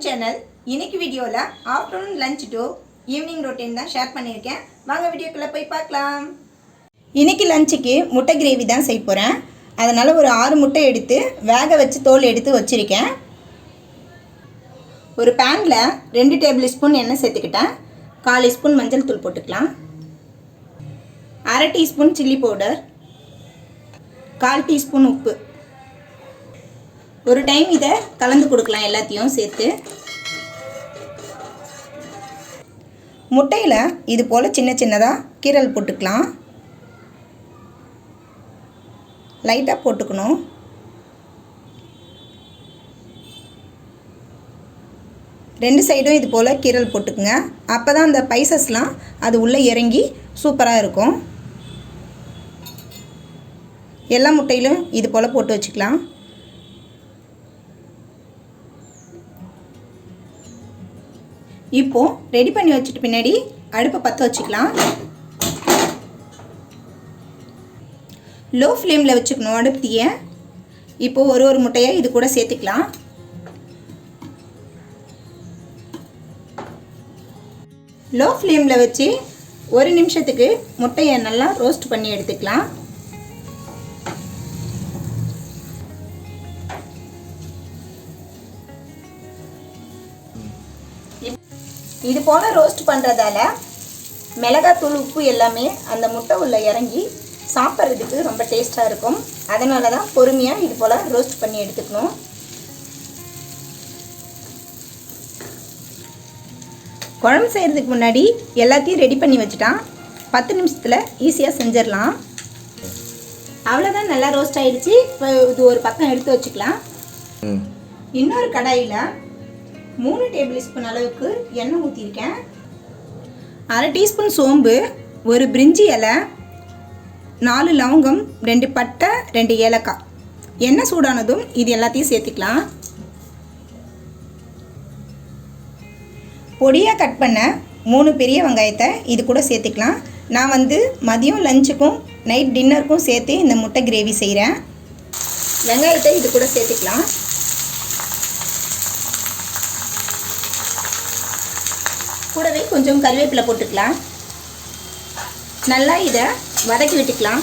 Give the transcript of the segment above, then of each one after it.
Channel. இன்னைக்கு வீடியோல afternoon lunch to evening routine தான் ஷேர் பண்ணியிருக்கேன். வாங்க வீடியோக்குள்ளே போய் பார்க்கலாம். இன்னைக்கு லஞ்சுக்கு முட்டை கிரேவி தான் செய்ய போகிறேன். அதனால் ஒரு 6 முட்டை எடுத்து வேக வச்சு தோல் எடுத்து வச்சுருக்கேன். ஒரு பேனில் 2 டேபிள் ஸ்பூன் எண்ணெய் சேர்த்துக்கிட்டேன். 1/4 ஸ்பூன் மஞ்சள் தூள் போட்டுக்கலாம். 1/2 டீஸ்பூன் சில்லி பவுடர், 1/4 டீஸ்பூன் உப்பு. ஒரு டைம் இதை கலந்து கொடுக்கலாம் எல்லாத்தையும் சேர்த்து. முட்டையில் இது போல் சின்ன சின்னதாக கீரல் போட்டுக்கலாம். லைட்டாக போட்டுக்கணும். ரெண்டு சைடும் இது போல் கீரல் போட்டுக்குங்க. அப்போ தான் அந்த ஸ்பைசஸ்லாம் அது உள்ளே இறங்கி சூப்பராக இருக்கும். எல்லா முட்டையிலும் இது போல் போட்டு வச்சுக்கலாம். இப்போது ரெடி பண்ணி வச்சுட்டு பின்னாடி அடுப்பை பற்ற வச்சுக்கலாம். லோ ஃப்ளேமில் வச்சுக்கணும் அடுப்பையை. இப்போது ஒரு முட்டையை இது கூட சேர்த்துக்கலாம். லோ ஃப்ளேமில் வச்சு 1 நிமிஷத்துக்கு முட்டையை நல்லா ரோஸ்ட் பண்ணி எடுத்துக்கலாம். இது போல் ரோஸ்ட் பண்ணுறதால மிளகாத்தூள் உப்பு எல்லாமே அந்த முட்டை உள்ள இறங்கி சாப்பிட்றதுக்கு ரொம்ப டேஸ்ட்டாக இருக்கும். அதனால தான் பொறுமையாக இது போல் ரோஸ்ட் பண்ணி எடுத்துக்கணும். குழம்பு செய்கிறதுக்கு முன்னாடி எல்லாத்தையும் ரெடி பண்ணி வச்சுட்டா 10 நிமிஷத்தில் ஈஸியாக செஞ்சிடலாம். அவ்வளோதான், நல்லா ரோஸ்ட் ஆகிடுச்சு. இப்போ இது ஒரு பக்கம் எடுத்து வச்சுக்கலாம். இன்னொரு கடாயில் 3 டேபிள் ஸ்பூன் அளவுக்கு எண்ணெய் ஊற்றிருக்கேன். 1/2 டீஸ்பூன் சோம்பு, 1 பிரிஞ்சி இலை, 4 லவங்கம், 2 பட்டை, 2 ஏலக்காய். எண்ணெய் சூடானதும் இது எல்லாத்தையும் சேர்த்துக்கலாம். பொடியாக கட் பண்ண 3 பெரிய வெங்காயத்தை இது கூட சேர்த்துக்கலாம். நான் மதியம் லஞ்சுக்கும் நைட் டின்னருக்கும் சேர்த்து இந்த முட்டை கிரேவி செய்கிறேன். வெங்காயத்தை இது கூட சேர்த்துக்கலாம். கூடவே கொஞ்சம் கறிவேப்பிலை போட்டுக்கலாம். நல்லா இதை வதக்கி விட்டுக்கலாம்.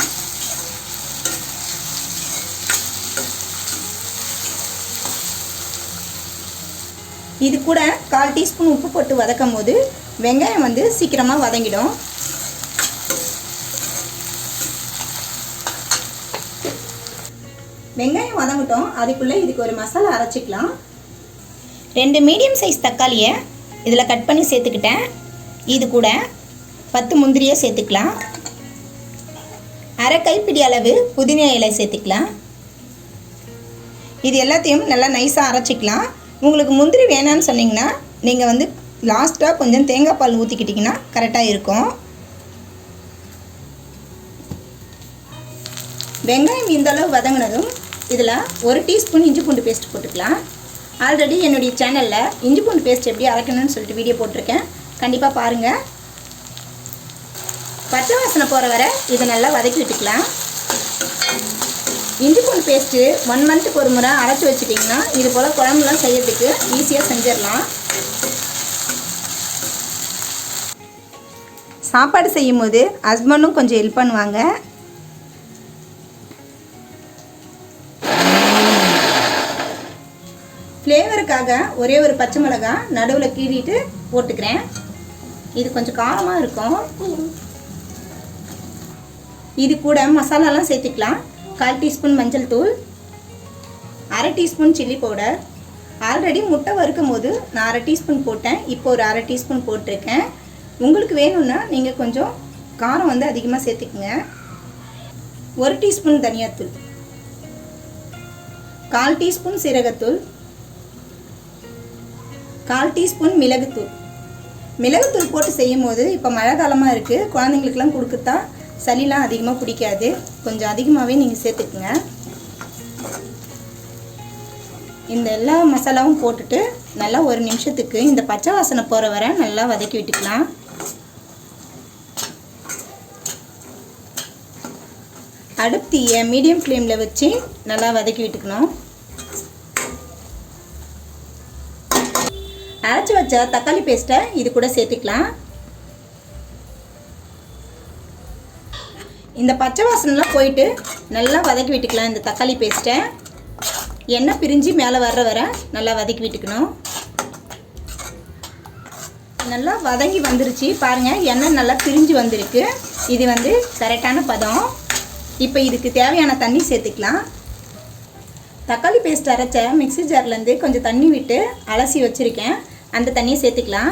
இது கூட 1/4 டீஸ்பூன் உப்பு போட்டு வதக்கும் போது வெங்காயம் சீக்கிரமாக வதங்கிடும். வெங்காயம் வதங்கட்டும். அதுக்குள்ளே இதுக்கு ஒரு மசாலா அரைச்சிக்கலாம். 2 மீடியம் சைஸ் தக்காளியை இதில் கட் பண்ணி சேர்த்துக்கிட்டேன். இது கூட 10 முந்திரியை சேர்த்துக்கலாம். 1/2 கைப்பிடி அளவு புதினா இலை சேர்த்துக்கலாம். இது எல்லாத்தையும் நல்லா நைஸாக அரைச்சிக்கலாம். உங்களுக்கு முந்திரி வேணான்னு சொன்னிங்கன்னா நீங்கள் லாஸ்ட்டாக கொஞ்சம் தேங்காய் பால் ஊற்றிக்கிட்டிங்கன்னா கரெக்டாக இருக்கும். வெங்காயம் இந்தளவு வதங்கினதும் இதில் 1 டீஸ்பூன் இஞ்சி பூண்டு பேஸ்ட் போட்டுக்கலாம். ஆல்ரெடி என்னுடைய சேனலில் இஞ்சி பூண்டு பேஸ்ட் எப்படி அரைக்கணும்னு சொல்லிட்டு வீடியோ போட்டிருக்கேன். கண்டிப்பாக பாருங்கள். பச்சை வாசனை போகிற வரை இதை நல்லா வதக்கி விட்டுக்கலாம். இஞ்சி பூண்டு பேஸ்ட்டு 1 மந்த்துக்கு ஒரு முறை அரைச்சி வச்சுட்டிங்கன்னா இது போல் குழம்புலாம் செய்யறதுக்கு ஈஸியாக செஞ்சிடலாம். சாப்பாடு செய்யும் போது ஹஸ்பண்டும் கொஞ்சம் ஹெல்ப் பண்ணுவாங்க. ஃப்ளேவருக்காக ஒரே ஒரு பச்சை மிளகாய் நடுவில் கீறிட்டு போட்டுக்கிறேன். இது கொஞ்சம் காரமாக இருக்கும். இது கூட மசாலாலாம் சேர்த்துக்கலாம். 1/4 டீஸ்பூன் மஞ்சள் தூள், 1/2 டீஸ்பூன் சில்லி பவுடர். ஆல்ரெடி முட்டை வறுக்கும் போது நான் 1/2 டீஸ்பூன் போட்டேன். இப்போ ஒரு 1/2 டீஸ்பூன் போட்டிருக்கேன். உங்களுக்கு வேணும்னா நீங்கள் கொஞ்சம் காரம் அதிகமாக சேர்த்துக்குங்க. 1 டீஸ்பூன் தனியாத்தூள், 1/4 டீஸ்பூன் சீரகத்தூள், 1/4 டீஸ்பூன் மிளகுத்தூள். மிளகுத்தூள் போட்டு செய்யும் போது இப்போ மழை காலமாக இருக்குது, குழந்தைங்களுக்கெல்லாம் கொடுக்குத்தா சளிலாம் அதிகமாக பிடிக்காது. கொஞ்சம் அதிகமாகவே நீங்கள் சேர்த்துக்குங்க. இந்த எல்லா மசாலாவும் போட்டுட்டு நல்லா 1 நிமிஷத்துக்கு இந்த பச்சை வாசனை போகிற வரை நல்லா வதக்கி விட்டுக்கலாம். அடுப்பியை மீடியம் ஃப்ளேமில் வச்சு நல்லா வதக்கி விட்டுக்கணும். வச்ச தக்காளி பேஸ்ட்டை இது கூட சேர்த்துக்கலாம். இந்த பச்சை வாசனைலாம் போயிட்டு நல்லா வதக்கி விட்டுக்கலாம். இந்த தக்காளி பேஸ்ட்டை எண்ணெய் பிரிஞ்சு மேலே வர நல்லா வதக்கி விட்டுக்கணும். நல்லா வதங்கி வந்துருச்சு பாருங்கள், எண்ணெய் நல்லா பிரிஞ்சு வந்திருக்கு. இது வந்து கரெக்டான பதம். இப்போ இதுக்கு தேவையான தண்ணி சேர்த்துக்கலாம். தக்காளி பேஸ்ட் அரைச்ச மிக்ஸி ஜார்லேருந்து கொஞ்சம் தண்ணி விட்டு அலசி வச்சுருக்கேன், அந்த தண்ணியை சேர்த்துக்கலாம்.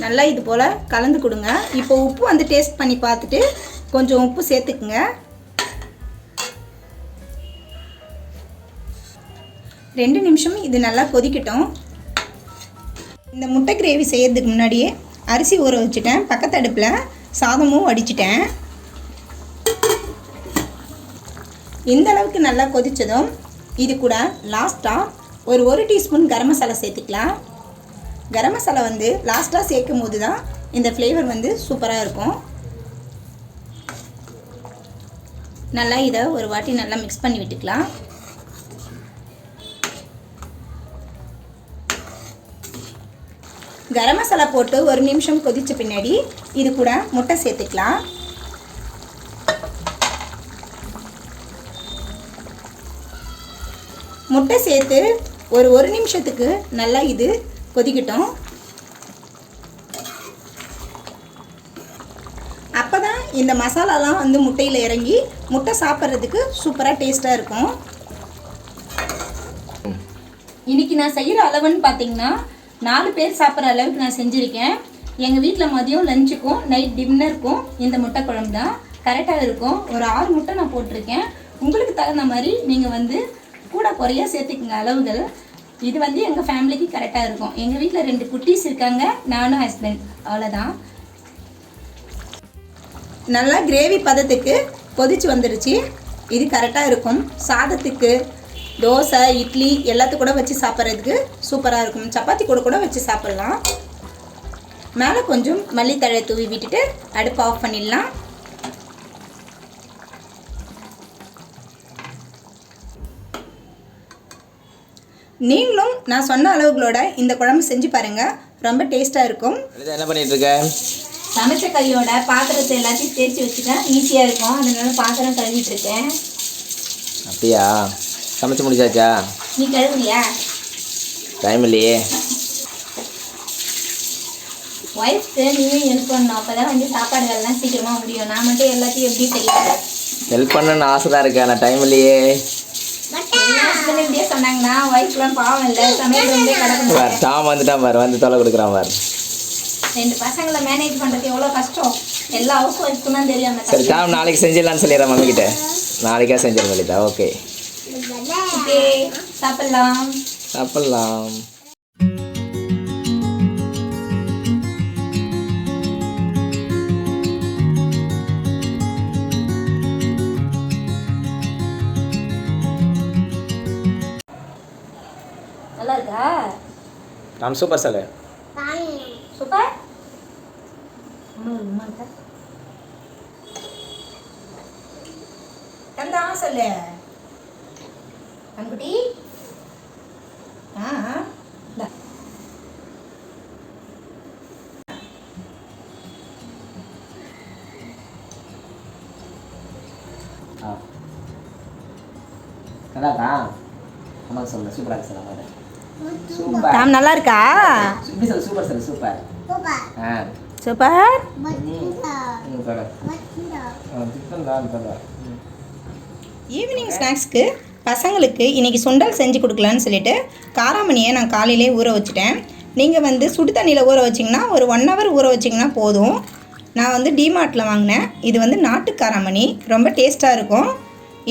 நல்லா இது போல் கலந்து கொடுங்க. இப்போ உப்பு வந்து டேஸ்ட் பண்ணி பார்த்துட்டு கொஞ்சம் உப்பு சேர்த்துக்குங்க. 2 நிமிஷம் இது நல்லா கொதிக்கட்டும். இந்த முட்டை கிரேவி செய்யறதுக்கு முன்னாடியே அரிசி ஊற வச்சுட்டேன். பக்கத்து அடுப்பில் சாதமும் வடிச்சிட்டேன். இந்த அளவுக்கு நல்லா கொதித்ததும் இது கூட லாஸ்ட்டாக ஒரு டீஸ்பூன் கரம் மசாலா சேர்த்துக்கலாம். கரம் மசாலா வந்து லாஸ்ட்டாக சேர்க்கும் போது தான் இந்த ஃப்ளேவர் வந்து சூப்பராக இருக்கும். நல்லா இதை ஒரு வாட்டி நல்லா மிக்ஸ் பண்ணி விட்டுக்கலாம். கரம் மசாலா போட்டு 1 நிமிஷம் கொதித்த பின்னாடி இது கூட முட்டை சேர்த்துக்கலாம். முட்டை சேர்த்து ஒரு நிமிஷத்துக்கு நல்லா இது கொதிக்கட்டும். அப்போ தான் இந்த மசாலாலாம் வந்து முட்டையில் இறங்கி முட்டை சாப்பிட்றதுக்கு சூப்பராக டேஸ்ட்டாக இருக்கும். இன்றைக்கி நான் செய்கிற அளவுன்னு பார்த்தீங்கன்னா 4 பேர் சாப்பிட்ற அளவுக்கு நான் செஞ்சுருக்கேன். எங்கள் வீட்டில் மதியம் லஞ்சுக்கும் நைட் டின்னருக்கும் இந்த முட்டை குழம்பு தான் கரெக்டாக இருக்கும். ஒரு 6 முட்டை நான் போட்டிருக்கேன். உங்களுக்கு தகுந்த மாதிரி நீங்கள் வந்து கூட குறையா சேர்த்துக்குங்க அளவுகள். இது வந்து எங்கள் ஃபேமிலிக்கு கரெக்டாக இருக்கும். எங்கள் வீட்டில் 2 குட்டீஸ் இருக்காங்க, நானும் ஹஸ்பண்ட், அவ்வளோதான். நல்லா கிரேவி பதத்துக்கு கொதிச்சு வந்துடுச்சு. இது கரெக்டாக இருக்கும். சாதத்துக்கு, தோசை, இட்லி எல்லாத்துக்கும் கூட வச்சு சாப்பிட்றதுக்கு சூப்பராக இருக்கும். சப்பாத்தி கூட வச்சு சாப்பிட்லாம். மேலே கொஞ்சம் மல்லித்தழை தூவி விட்டுட்டு அடுப்பு ஆஃப் பண்ணிடலாம். நீங்களும் நான் சொன்ன அளவுகளோட இந்த குழம்பு செஞ்சு பாருங்கள், ரொம்ப டேஸ்ட்டாக இருக்கும். என்ன பண்ணிட்டு இருக்க? சமைச்ச கையோட பாத்திரத்தை எல்லாத்தையும் தேய்ச்சி வச்சுட்டேன், ஈஸியாக இருக்கும். அதனால பாத்திரம் கழுவிட்டு இருக்கேன். அப்படியா? சமைச்சு முடிச்சாச்சா? நீ கழுவுறியா? டைம் இல்லையே. ஒய்ஃப்க்கு நீயும் ஹெல்ப் பண்ணணும், அப்போ தான் வந்து சாப்பாடுகள்லாம் சீக்கிரமாக முடியும். நான் மட்டும் எல்லாத்தையும் எப்படி செய்யறது? ஹெல்ப் பண்ணணும்னு ஆசை தான் இருக்கேன், நான் டைம் இல்லையே. ஹஸ்பண்ட் இப்படியே சொன்னாங்கன்னா ஒய்ஃப்லாம் பாவம் இல்லை, சமையல் வந்து கிடக்கணும். டாம் வந்துட்டான் பாரு, வந்து தொலை கொடுக்குறான் பாரு. 2 பசங்களை மேனேஜ் பண்ணுறது எவ்வளோ கஷ்டம், எல்லா ஹவுஸ் ஒய்ஃப்க்கும் தான் தெரியாம. சரி டாம், நாளைக்கு செஞ்சிடலான்னு சொல்லிடுறேன் மம்மி கிட்ட. நாளைக்கா செஞ்சிட சொல்லிட்டா? ஓகே, சாப்பிடலாம் சாப்பிடலாம். நல்லா இருக்கா? டாம் சூப்பர் சொல்லு. சூப்பர். தந்தா சொல்லு அன்குட்டி. நல்லாக்கா? அம்மா சொல்லு, சூப்பராக இருக்கு சார். தாம் நல்லா இருக்கா? இப்படி சொல்லு, சூப்பர் சொல்லு. சூப்பர். ஆ சூப்பர். ஈவினிங் ஸ்நாக்ஸ்க்கு பசங்களுக்கு இன்றைக்கி சுண்டல் செஞ்சு கொடுக்கலான்னு சொல்லிட்டு காராமணியை நான் காலையிலே ஊற வச்சுட்டேன். நீங்கள் வந்து சுடு தண்ணியில் ஊற வச்சிங்கன்னா ஒரு 1 hour ஊற வச்சிங்கன்னா போதும். நான் வந்து டிமார்ட்டில் வாங்கினேன். இது வந்து நாட்டு காராமணி, ரொம்ப டேஸ்ட்டாக இருக்கும்.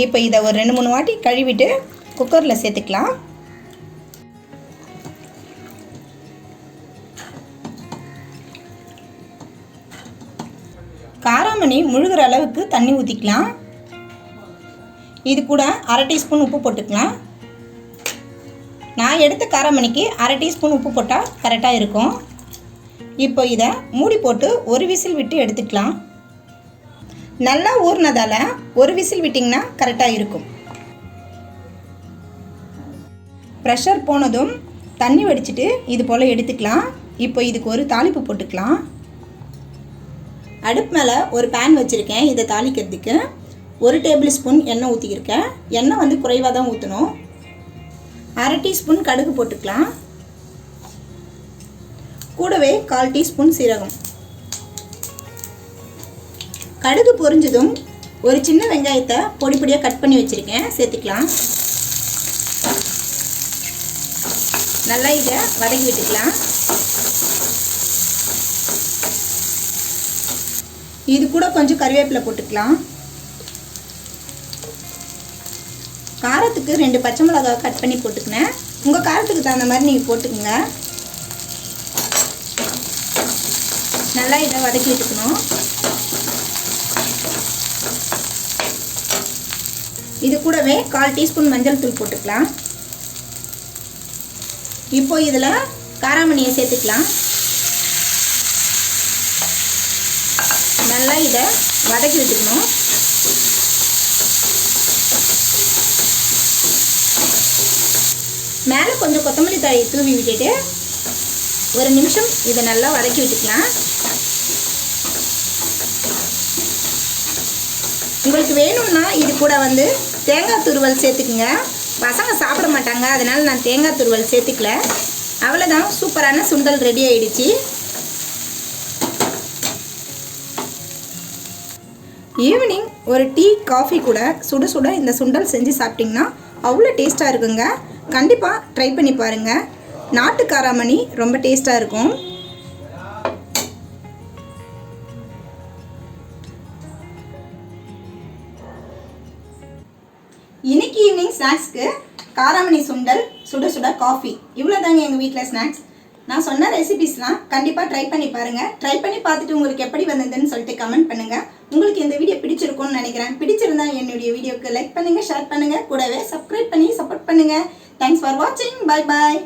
இப்போ இதை ஒரு 2-3 வாட்டி கழுவிட்டு குக்கரில் சேர்த்துக்கலாம். காராமணி முழுகிற அளவுக்கு தண்ணி ஊற்றிக்கலாம். இது கூட 1/2 டீஸ்பூன் உப்பு போட்டுக்கலாம். நான் எடுத்த காராமணிக்கு 1/2 டீஸ்பூன் உப்பு போட்டால் கரெக்டாக இருக்கும். இப்போ இதை மூடி போட்டு 1 விசில் விட்டு எடுத்துக்கலாம். நல்லா ஊறினதால் 1 விசில் விட்டிங்கன்னா கரெக்டாக இருக்கும். ப்ரெஷர் போனதும் தண்ணி வடிச்சிட்டு இது போல் எடுத்துக்கலாம். இப்போ இதுக்கு ஒரு தாளிப்பு போட்டுக்கலாம். அடுப்பு மேலே ஒரு பேன் வச்சுருக்கேன். இதை தாளிக்கிறதுக்கு 1 டேபிள் ஸ்பூன் எண்ணெய் ஊற்றிக்கிருக்கேன். எண்ணெய் வந்து குறைவாக தான் ஊற்றணும். 1/2 டீஸ்பூன் கடுகு போட்டுக்கலாம். கூடவே 1/4 டீஸ்பூன் சீரகம். கடுகு பொரிஞ்சதும் ஒரு சின்ன வெங்காயத்தை பொடி பொடியாக கட் பண்ணி வச்சுருக்கேன், சேர்த்துக்கலாம். நல்லா இதை வதக்கி விட்டுக்கலாம். இது கூட கொஞ்சம் கறிவேப்பிலை போட்டுக்கலாம். காரத்துக்கு 2 பச்சை மிளகாய் கட் பண்ணி போட்டுக்கினேன். உங்கள் காரத்துக்கு தகுந்த மாதிரி நீங்கள் போட்டுக்கோங்க. நல்லா இதை வதக்கி விட்டுக்கணும். இது கூடவே 1/4 டீஸ்பூன் மஞ்சள் தூள் போட்டுக்கலாம். இப்போ இதில் காராமணியை சேர்த்துக்கலாம். நல்லா இதை வதக்கி விட்டுக்கணும். மேலே கொஞ்சம் கொத்தமல்லி தழையை தூவி விட்டுட்டு 1 நிமிஷம் இதை நல்லா வதக்கி விட்டுக்கலாம். உங்களுக்கு வேணும்னா இது கூட வந்து தேங்காய் துருவல் சேர்த்துக்குங்க. பசங்க சாப்பிட மாட்டாங்க, அதனால் நான் தேங்காய் துருவல் சேர்த்துக்கல. அவ்வளோதான், சூப்பரான சுண்டல் ரெடி ஆகிடுச்சு. ஈவினிங் ஒரு டீ காஃபி கூட சுட சுட இந்த சுண்டல் செஞ்சு சாப்பிட்டிங்கன்னா அவ்வளோ டேஸ்ட்டாக இருக்குங்க. கண்டிப்பாக ட்ரை பண்ணி பாருங்கள். நாட்டு காராமணி ரொம்ப டேஸ்ட்டாக இருக்கும். இன்னைக்கு ஈவினிங் ஸ்நாக்ஸ்க்கு காராமணி சுண்டல், சுட சுட காஃபி, இவ்வளோ தாங்க எங்கள் வீட்டில் ஸ்நாக்ஸ். நான் சொன்ன ரெசிபிஸ்லாம் கண்டிப்பாக ட்ரை பண்ணி பாருங்கள். ட்ரை பண்ணி பார்த்துட்டு உங்களுக்கு எப்படி வந்ததுன்னு சொல்லிட்டு கமெண்ட் பண்ணுங்கள். உங்களுக்கு இந்த வீடியோ பிடிச்சிருக்கும்னு நினைக்கிறேன். பிடிச்சிருந்தா என்னுடைய வீடியோக்கு லைக் பண்ணுங்கள், ஷேர் பண்ணுங்கள், கூடவே சப்ஸ்கிரைப் பண்ணி சப்போர்ட் பண்ணுங்கள். தேங்க்ஸ் ஃபார் வாட்சிங். Bye bye.